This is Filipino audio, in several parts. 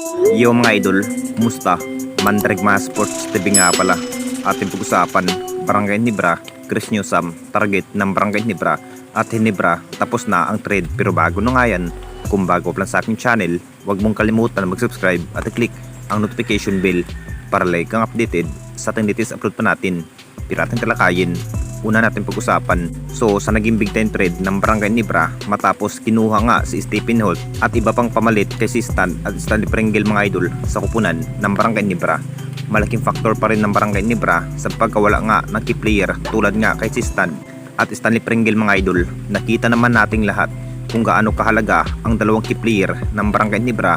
Yo mga idol, kumusta? Mandrigma Sports TV nga pala. Ating pag-usapan, Barangay Ginebra, Chris Newsam, target ng Barangay Ginebra at Ginebra. Tapos na ang trade pero bago na nga yan. Kung bago pa lang sa aking channel, huwag mong kalimutan na mag-subscribe at i-click ang notification bell para like kang updated sa ating latest upload pa natin. Piratang talakayin. Una natin pag-usapan. So sa naging big time trade ng Barangay Ginebra matapos kinuha nga si Stephen Holt at iba pang pamalit kay si Stan at Stanley Pringle mga idol sa kupunan ng Barangay Ginebra. Malaking factor pa rin ng Barangay Ginebra sa pagkawala nga ng key player tulad nga kay si Stan at Stanley Pringle mga idol. Nakita naman nating lahat kung gaano kahalaga ang dalawang key player ng Barangay Ginebra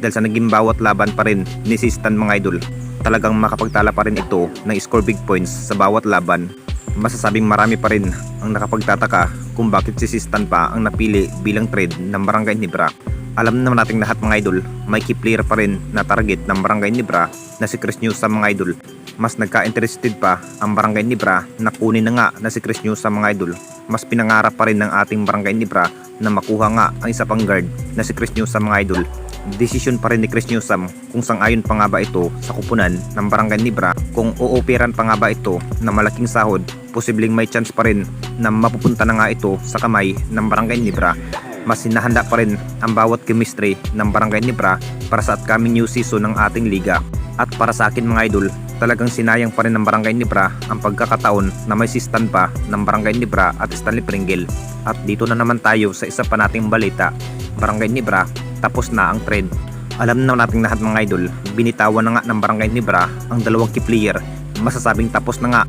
dahil sa naging bawat laban pa rin ni si Stan mga idol. Talagang makapagtala pa rin ito ng score big points sa bawat laban. Masasabing marami pa rin ang nakapagtataka kung bakit si Stan pa ang napili bilang trade ng Barangay Ginebra. Alam naman nating lahat mga idol, may key player pa rin na target ng Barangay Ginebra na si Chris Newsam mga idol. Mas nagka-interested pa ang Barangay Ginebra na kunin na nga na si Chris Newsam mga idol. Mas pinangarap pa rin ng ating Barangay Ginebra na makuha nga ang isa pang guard na si Chris Newsam mga idol. Desisyon pa rin ni Chris Newsam kung sang-ayon pa nga ba ito sa kupunan ng Barangay Ginebra, kung ooperan pa nga ba ito na malaking sahod, posibleng may chance pa rin na mapupunta na nga ito sa kamay ng Barangay Ginebra. Mas hinahanda pa rin ang bawat chemistry ng Barangay Ginebra para sa upcoming new season ng ating liga. At para sa akin mga idol, talagang sinayang pa rin ng Barangay Ginebra ang pagkakataon na may sistan pa ng Barangay Ginebra at Stanley Pringle. At dito na naman tayo sa isa pa nating balita. Barangay Ginebra, tapos na ang trade. Alam na nating lahat mga idol, binitawan na nga ng Barangay Ginebra ang dalawang key player. Masasabing tapos na nga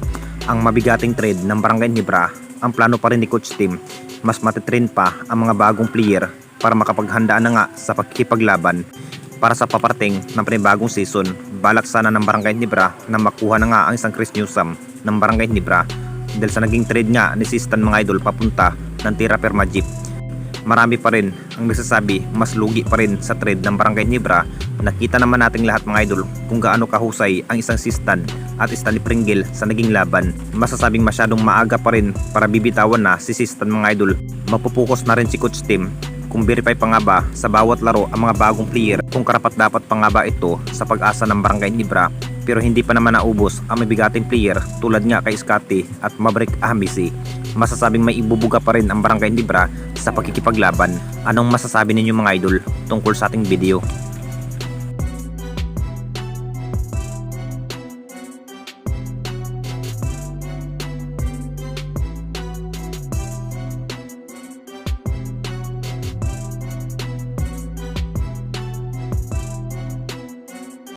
ang mabigating trade ng Barangay Ginebra. Ang plano pa rin ni Coach Tim, mas matitrain pa ang mga bagong player para makapaghandaan na nga sa pagkikipaglaban para sa paparting ng panibagong season. Balak sana ng Barangay Ginebra na makuha na nga ang isang Chris Newsam ng Barangay Ginebra dahil sa naging trade nga ni Stan mga idol papunta ng Tira Perma Jeep. Marami pa rin ang nagsasabi mas lugi pa rin sa trade ng Barangay Ginebra. Nakita naman nating lahat mga idol kung gaano kahusay ang isang Stan at Stanley Pringle sa naging laban. Masasabing masyadong maaga pa rin para bibitawan na si Stan mga idol. Magpupokus na rin si Coach Tim kung verify pa nga ba sa bawat laro ang mga bagong player, kung karapat dapat pa nga ba ito sa pag-asa ng Barangay Ginebra. Pero hindi pa naman naubos ang mabigating player tulad nga kay Scotty at Maverick Ahmisi. Masasabing may ibubuga pa rin ang Barangay Ginebra sa pagkikipaglaban. Anong masasabi ninyo mga idol tungkol sa ating video?